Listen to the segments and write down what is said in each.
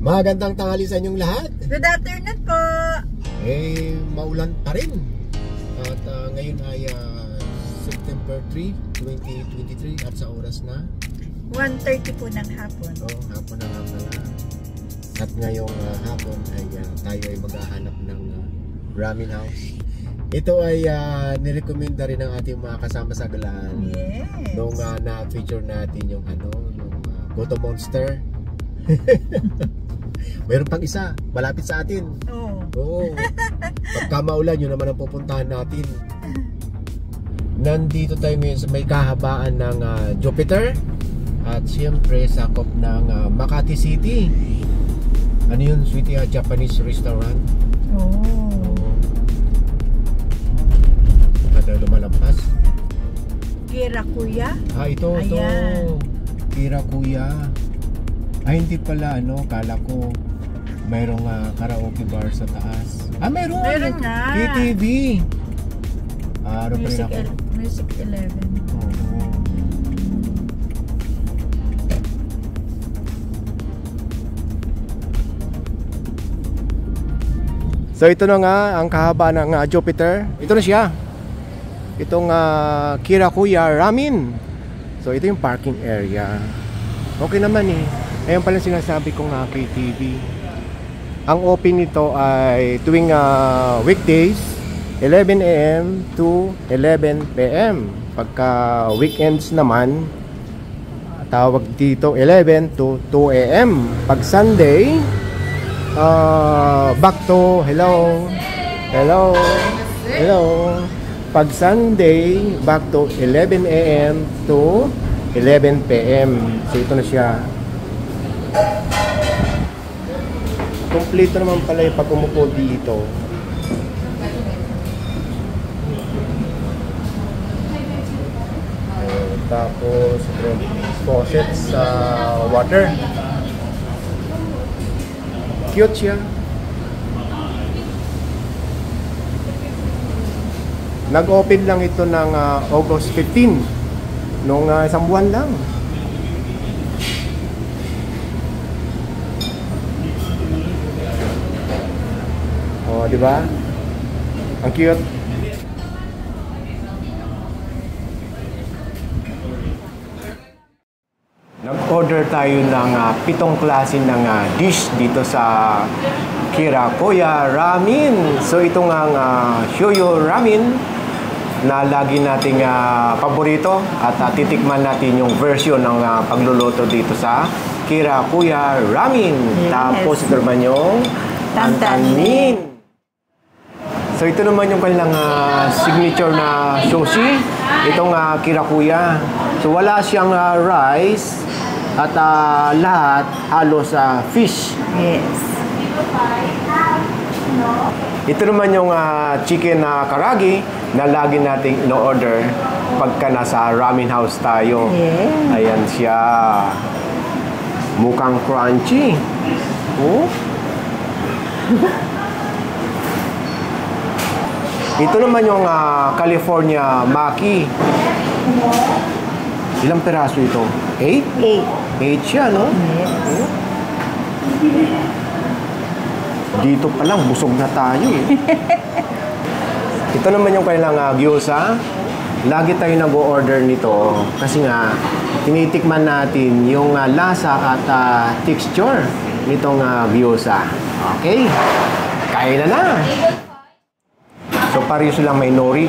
Magandang tanghali sa inyong lahat. Good afternoon po. Maulan pa rin. At ngayon ay September 3, 2023 at sa oras na 1:30 po ng hapon. Hapon na nga pala. At ngayong hapon ay tayo ay maghahanap ng ramen house. Ito ay nirekomenda rin ng ating mga kasama sa galaan. Yes. Nung na-feature natin yung Goto Monster. Mayroon pang isa, malapit sa atin. Oo. Pagka maulan, yun naman ang pupuntahan natin. Nandito tayo ngayon sa may kahabaan ng Jupiter. At siyempre sakop ng Makati City. Ano yun, sweetie? Japanese restaurant. Ada lumalampas. Kirakuya. Ito. Kirakuya. Hindi pala, kala ko mayroong karaoke bar sa taas. Mayroon! Mayroon nga! KTV! Music 11. Oo. So ito na nga ang kahaba ng Jupiter. Ito na siya. Itong Kirakuya Ramen. So ito yung parking area. Okay naman eh. Ayun pala sinasabi kong KTV. Ang open nito ay tuwing weekdays 11 AM to 11 PM. Pagka weekends naman tawag dito 11 to 2 AM. Pag Sunday back to hello. Pag Sunday back to 11 AM to 11 PM. So ito na siya. Kompleto naman pala yung pag umupo dito. Tapos faucet sa water. Cute siya. Nag-open lang ito ng August 15 nung isang buwan lang. Di ba? Ang cute. Nag-order tayo ng 7 klase ng dish dito sa Kirakuya Ramen. So ito nga Shoyu Ramen na lagi nating paborito at titikman natin yung version ng pagluluto dito sa Kirakuya Ramen. Yes. Tapos ito naman yung Tantanin. So ito naman yung kanilang signature na sushi. Itong Kirakuya. So wala siyang rice at lahat halos fish. Yes. Ito naman yung chicken karagi na lagi nating ino-order pagka nasa ramen house tayo. Yeah. Ayan siya. Mukhang crunchy. Oh. Ito naman yung California Maki. Ilang peraso ito? 8? 8 siya, no? Yes. Dito pa lang, busog na tayo eh. Ito naman yung kanilang gyoza. Lagi tayo nag-o-order nito kasi nga tinitikman natin yung lasa at texture nitong gyoza. Okay? Kain na! So parehas lang may nori.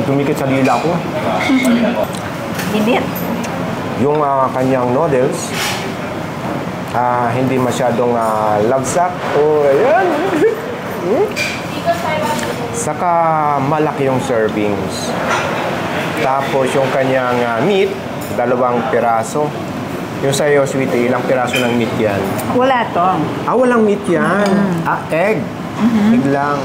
Tumikit sa dila ko. Init. Yung kanyang noodles, hindi masyadong lagsak. Ayan. Saka malaki yung servings. Tapos yung kanyang meat, 2 piraso. Yung sa'yo, sweetie, ilang piraso ng meat yan? Wala to. Walang meat yan. Egg. Egg lang.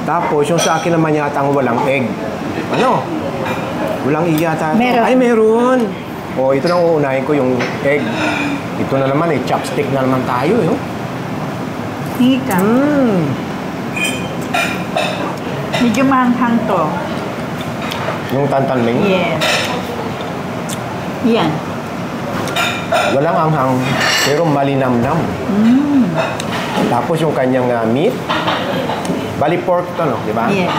Tapos, yung sa akin naman yata ang walang egg. Ano? Walang egg yata. Meron. Ay, meron. Ito na uunahin ko yung egg. Ito na naman chopstick na naman tayo. Hingi ka. Medyo mahanghang to. Yung tantan ming? Yes. Yan. Walang anghang, pero malinamnam. Tapos yung kanyang meat, bali pork to, no? Di ba? Yes.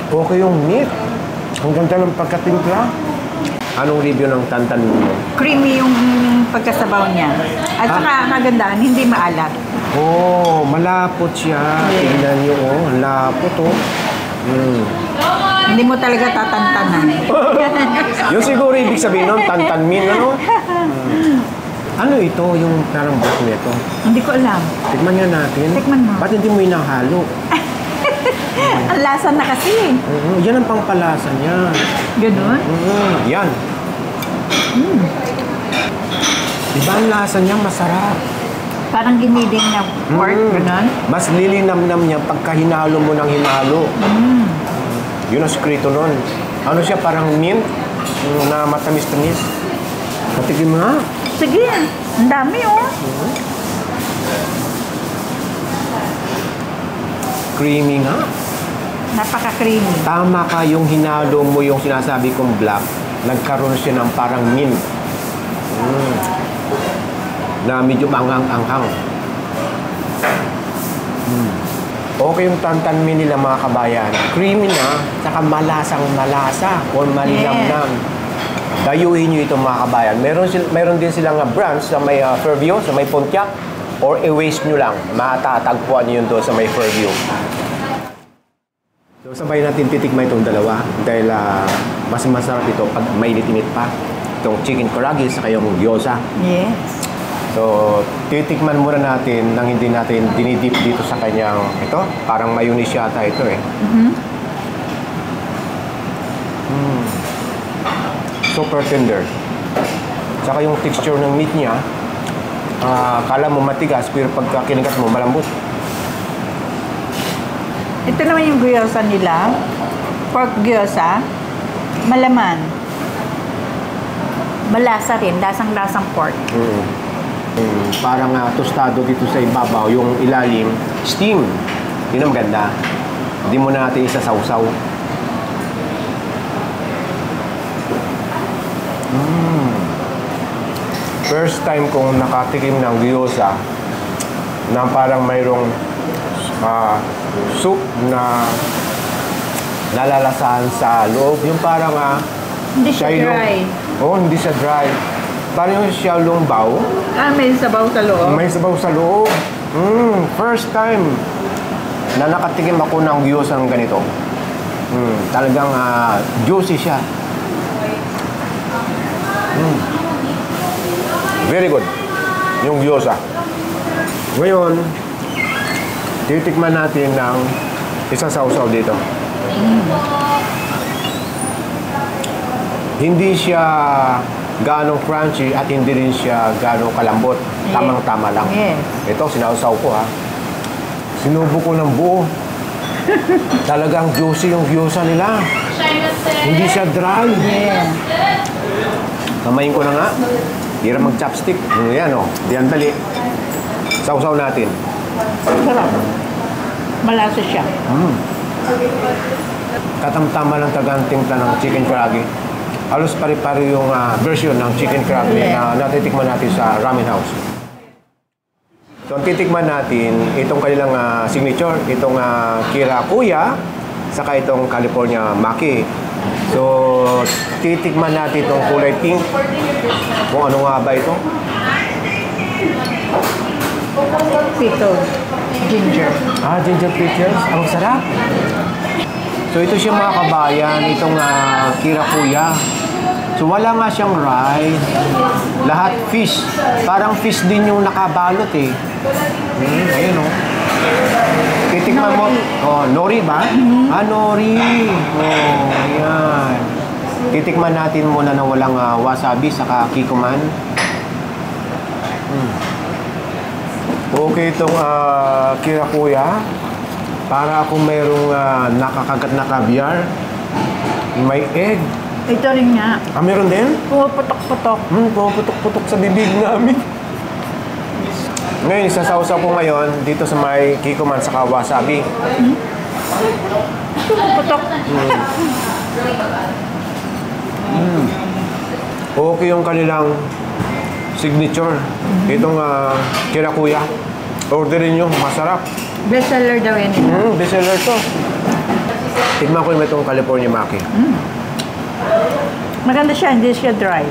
Okay yung meat. Ang ganda ng pagkatimpla. Anong review ng tantan mo? Creamy yung pagkasabaw niya. At saka kagandahan, hindi maalat. Oh, malapot siya. Tingnan niyo, oh. Lapot, oh. Hindi mo talaga tatantanan. Yung siguro ibig sabihin nun, tantanmin, ano? Ano ito, yung parang broth nito? Hindi ko alam. Tikman nga natin. Tikman mo. Ba't hindi mo inahalo? Ang lasa na kasi. Yan ang pangpalasa niya. Ganun? Yan. Diba ang lasa niya masarap? Parang giniling na pork, ganun? Mas lilinamnam niya pagka hinalo mo ng hinalo. Yun ang sekreto nun. Ano siya, parang mint na matamis-tamis. Patikim mo nga. Sige, ang dami oh. Creamy nga. Napaka-creamy. Tama ka yung hinalo mo yung sinasabi kong black. Nagkaroon siya ng parang mint. Na medyo manghang-anghang. Okay yung tantanmin nila mga kabayan. Creamy na, saka malasang-malasa or malinamnam. Dayuhin nyo ito mga kabayan. Meron din silang branch sa may Fairview, sa may Pontiac, or i-waste nyo lang. Matatagpuan nyo yun doon sa may Fairview. So sabay natin titikman itong dalawa dahil mas masarap ito pag may init pa. Itong chicken karaage sa yung gyoza. Yes. So, titikman muna natin nang hindi natin dinidip dito sa kanyang, ito, parang mayonnaise yata ito eh. Super tender. Saka yung texture ng meat niya, kala mo matigas, pero pagka kinagat mo, malambot. Ito naman yung gyoza nila. Pork gyoza. Malaman. Malasa rin. Lasang-lasang pork. Parang tostado dito sa ibabaw, yung ilalim, steam. Yun ang ganda. Hindi mo na natin isasawsaw. First time kong nakatikim ng gyoza na parang mayroong soup na nalalasahan sa loob. Yung parang Hindi siya dry. Hindi siya dry. Parang yung xiaolong bao. May sabaw sa loob. May sabaw sa loob. First time na nakatikim ako ng gyoza ng ganito. Talagang juicy siya. Very good. Yung gyoza. Ngayon, titikman natin ng isang sausaw dito. Hindi siya ganong crunchy at hindi rin siya ganong kalambot. Tamang-tama lang. Yes. Ito, sinausaw ko ha. Sinubo ko ng buo. Talagang juicy yung gyoza nila. Hindi siya dry. Yeah. Kamayin ko na nga. Hira mag-chopstick. Yan o. Diyan dali. Sausaw natin. Sarap. Malasa siya. Katamtama lang taganting ng chicken karaage. Halos pare-pare yung version ng chicken karaage na natitikman natin sa ramen house. So, ang titikman natin, itong kanilang signature, itong Kirakuya, saka itong California Maki. So, titikman natin itong kulay pink. Kung ano nga ba ito? Pito. Ginger. Ginger pickles. Ang sarap. So, ito siya mga kabayan, itong Kirakuya. So, wala nga siyang rice. Lahat fish. Parang fish din yung nakabalot eh. Ayun oh. Titikman mo. Nori ba? Nori. Ayan. Titikman natin muna na walang wasabi saka kikuman. Okay itong Kirakuya. Para kung mayroong nakakagat na caviar. May egg. Ito rin nga. Meron din? Pumaputok-putok. Pumaputok-putok sa bibig namin. Ngayon, isasawsaw ko ngayon dito sa may kikuman sa wasabi. Pumuputok. Okay yung kanilang signature. Itong kirakuya. Orderin nyo, masarap. Best seller daw yan nila. Bestseller to. Tignan ko yung itong California Maki. Maganda siya, hindi siya dry.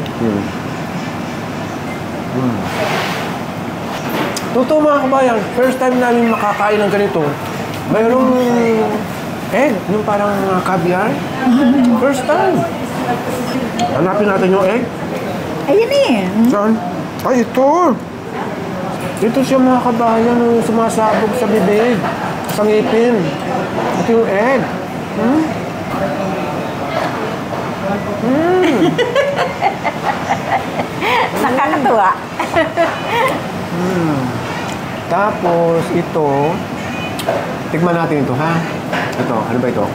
Totoo mga kabayan, first time namin makakain ng ganito. Mayroong egg, yung parang caviar. First time. Hanapin natin yung egg. Ayun eh. Saan? Ay, ito. Ito siya mga kabayan, yung sumasabog sa bibig, sa ngipin. Ito yung egg. Nakakatuwa. Tapos ito, tikman natin ito ha. Ito, ano ba ito?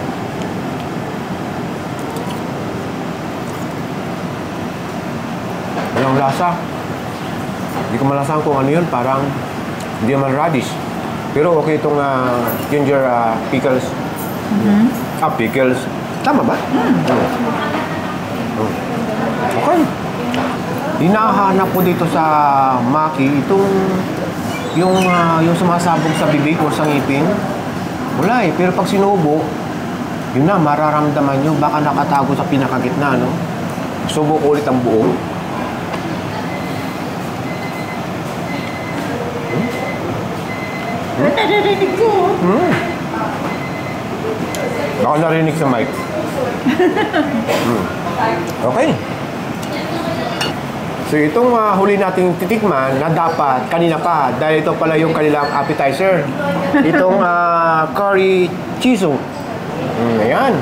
Walang lasa. Hindi ko malasahan kung ano yun, parang hindi naman radish. Pero okay itong ginger pickles. Pickles. Tama ba? Okay. Hinahanap ko dito sa Maki itong yung sumasabog sa bibig o sa ngipin. Wala eh. Pero pag sinubo, yun na, mararamdaman nyo. Baka nakatago sa pinakagitna, no? Subo ko ulit ang buo. Naririnig ko. Baka narinig sa mic. Okay. So itong huli nating titikman na dapat kanina pa dahil ito pala yung kanilang appetizer. Itong curry chiso. Ayan.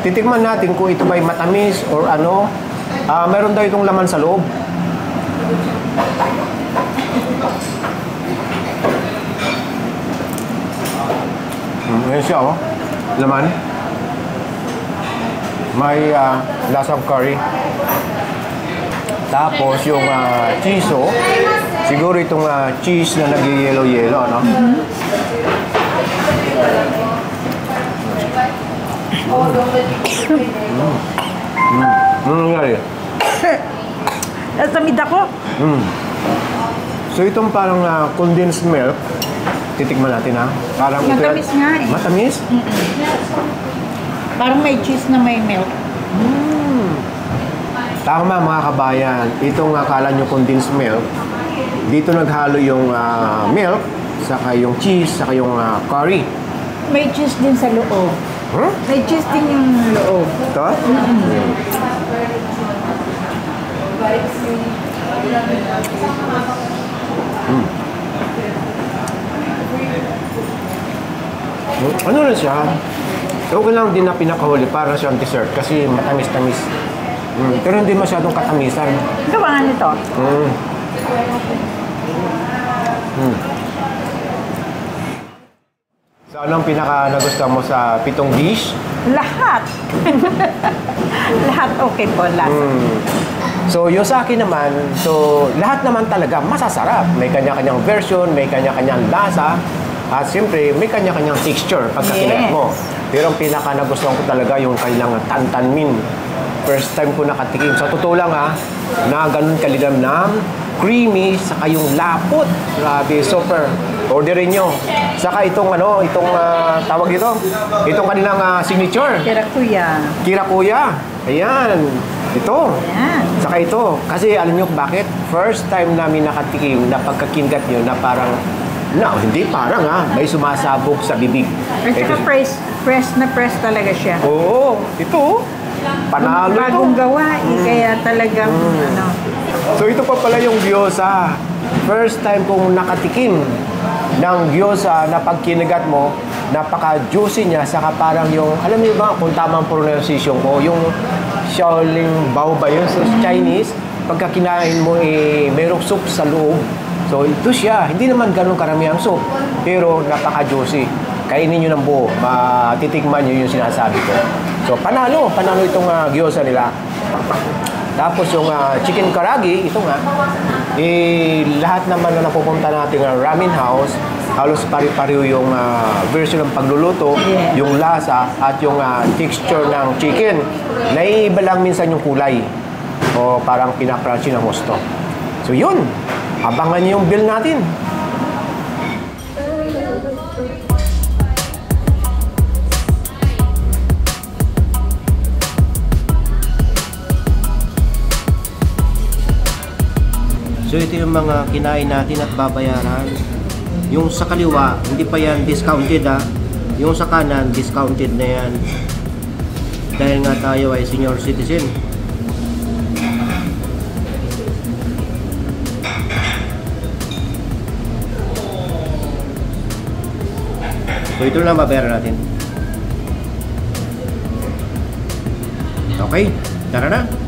Titikman natin kung ito ba'y matamis or ano. Meron daw itong laman sa loob. Ayan siya oh. Laman. May lasang curry. Tapos yung chiso, siguro itong cheese na nag-yellow-yellow, no? Ano nangyari? Nasamid ako. So itong parang condensed milk, titikman natin ha. Parang Matamis nga eh. Matamis? Parang may cheese na may milk. Tama mga kabayan, itong akala nyo condensed milk, dito naghalo yung milk, saka yung cheese, saka yung curry. May cheese din sa loob. May cheese din yung loob. Ito? Ano na siya? Okay lang din na pinakahuli para siyang dessert kasi matamis-tamis. Pero hindi masyadong katamisan. Gawa nga nito. So anong pinaka nagustuhan mo sa pitong dish? Lahat. Lahat okay po, lasa. So yung sa akin naman, so lahat naman talaga masasarap. May kanya-kanyang version, may kanya-kanyang lasa. At siyempre, may kanya-kanyang texture pagka kinat mo. Pero ang pinaka nagustuhan ko talaga yung kailang tantan min. First time ko nakatikim. Sa totoo lang na ganun kalinamnam, creamy, saka yung lapot. Grabe, super. Orderin nyo. Saka itong tawag dito, itong kanilang signature. Kirakuya. Kirakuya. Ayan. Ito. Ayan. Saka ito. Kasi alam nyo bakit? First time namin nakatikim na pagkakindat nyo na parang, hindi parang may sumasabog sa bibig. At saka press na press talaga siya. Oo. Ito. Panalo Bagong ito. gawa kaya talagang So ito pa pala yung gyoza. First time kong nakatikim ng gyoza na pag kinagat mo, napaka-juicy niya, saka parang yung, alam niyo ba kung tamang pronunciation ko, yung Shaolin Bao ba yun sa Chinese, pagka kinain mo mayroong soup sa loob. So ito siya, hindi naman ganun karami ang soup, pero napaka-juicy. Kainin nyo ng buo, matitikman nyo yung sinasabi ko. So panalo itong gyoza nila. Tapos yung chicken karagi, ito nga, lahat naman na napupunta natin ramen house, halos pare-pareho yung version ng pagluluto, Yeah. yung lasa at yung texture ng chicken. Naiiba lang minsan yung kulay o parang pinakrunchy ng gusto. So yun, abangan niyo yung bill natin. So ito yung mga kinain natin at babayaran. Yung sa kaliwa, hindi pa yan discounted Yung sa kanan, discounted na yan. Dahil nga tayo ay senior citizen. So ito lang babayaran natin. Okay, tara na.